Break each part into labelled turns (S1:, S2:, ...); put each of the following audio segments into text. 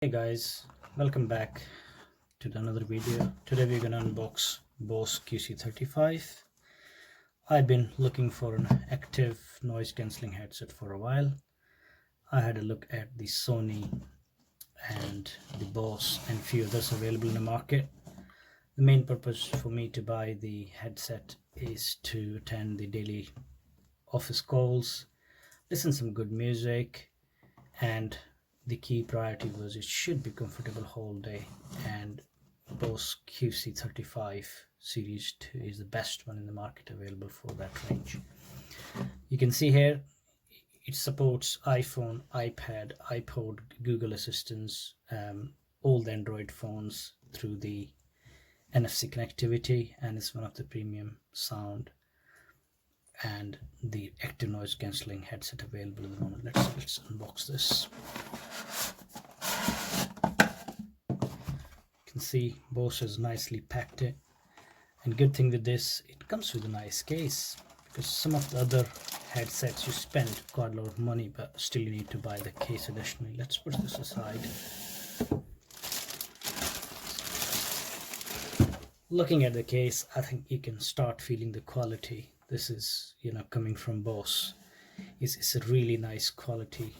S1: Hey guys, welcome back to another video. Today we're gonna unbox BOSE QC35. I've been looking for an active noise cancelling headset for a while. I had a look at the Sony and the BOSE and few others available in the market. The main purpose for me to buy the headset is to attend the daily office calls, listen to some good music, and the key priority was it should be comfortable whole day, and BOSE QC35 series 2 is the best one in the market available for that range. You can see here it supports iPhone, iPad, iPod, Google Assistants, all the Android phones through the NFC connectivity, and it's one of the premium sound and the active noise cancelling headset available at the moment. Let's unbox this. You can see BOSE has nicely packed it, and good thing with this, it comes with a nice case, because some of the other headsets you spend quite a lot of money but still you need to buy the case additionally. Let's put this aside. Looking at the case, I think you can start feeling the quality. This is, coming from BOSE. It's a really nice quality.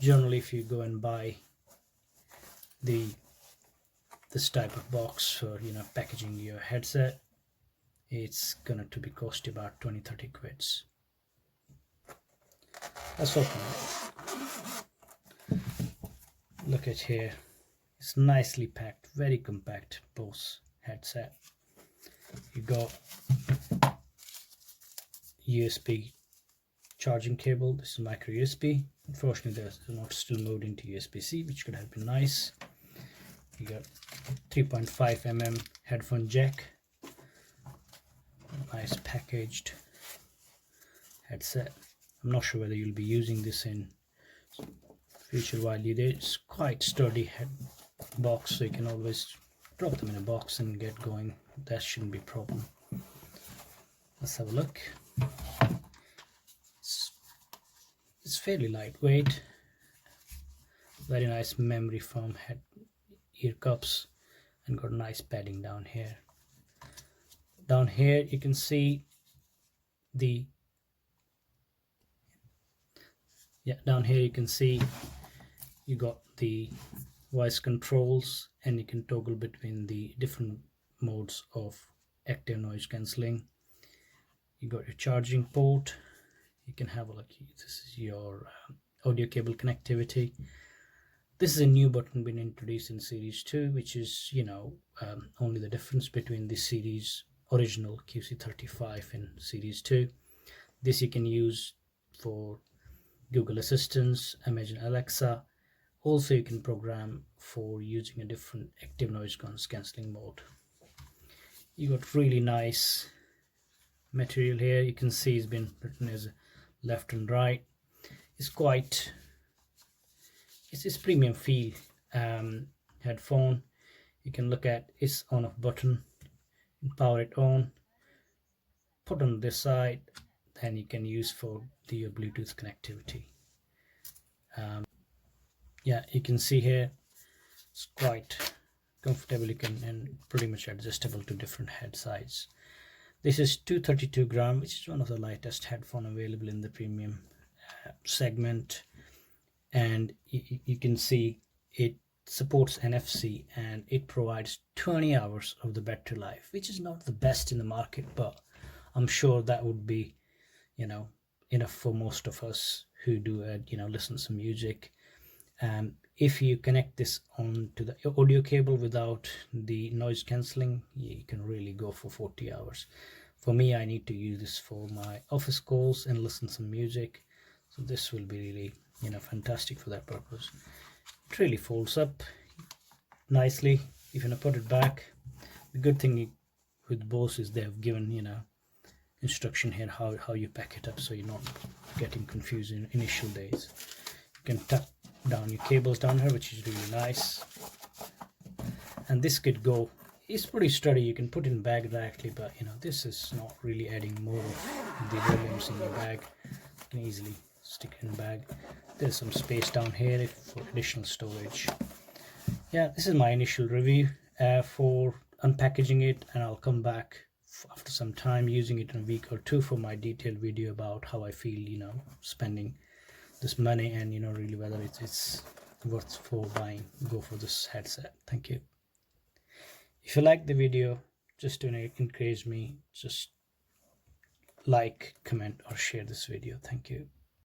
S1: Generally, if you go and buy this type of box for packaging your headset, it's gonna to be cost you about 20-30 quids. Let's open it. Look at here, it's nicely packed, very compact BOSE headset. You got USB charging cable. This is micro USB. Unfortunately, there's not still mode into USB-C, which could have been nice. You got 3.5 mm headphone jack. Nice packaged headset. I'm not sure whether you'll be using this in future while you do. It's quite sturdy head box, so you can always drop them in a box and get going. That shouldn't be a problem. Let's have a look. It's fairly lightweight. Very nice memory foam head ear cups, and got nice padding down here. Down here you can see you got the voice controls, and you can toggle between the different modes of active noise cancelling. You got your charging port. You can have a look. This is your audio cable connectivity. This is a new button been introduced in series 2, which is only the difference between the series original QC35 and series 2. This you can use for Google Assistants, Amazon Alexa. Also you can program for using a different active noise cancelling mode. You got really nice material here. You can see it's been written as left and right. It's quite, it's premium feel headphone. You can look at its on off button, power it on, put on this side, then you can use for your Bluetooth connectivity. Yeah, you can see here it's quite comfortable. You can, and pretty much adjustable to different head size. This is 232 gram, which is one of the lightest headphone available in the premium segment. And you can see it supports NFC, and it provides 20 hours of the battery life, which is not the best in the market, but I'm sure that would be enough for most of us who do listen to some music. If you connect this on to the audio cable without the noise cancelling, you can really go for 40 hours. For me, I need to use this for my office calls and listen to some music, so this will be really fantastic for that purpose. It really folds up nicely. If you put it back, the good thing with BOSE is they have given instruction here how you pack it up, so you're not getting confused in initial days. You can tuck down your cables down here, which is really nice, and this could go, it's pretty sturdy. You can put it in bag directly, but this is not really adding more of the volumes in your bag. You can easily stick it in the bag. There's some space down here for additional storage. Yeah, this is my initial review for unpackaging it, and I'll come back after some time using it in a week or two for my detailed video about how I feel, you know, spending this money, and you know, really whether it's worth for buying, go for this headset. Thank you. If you like the video, just to encourage me, just like, comment or share this video. Thank you.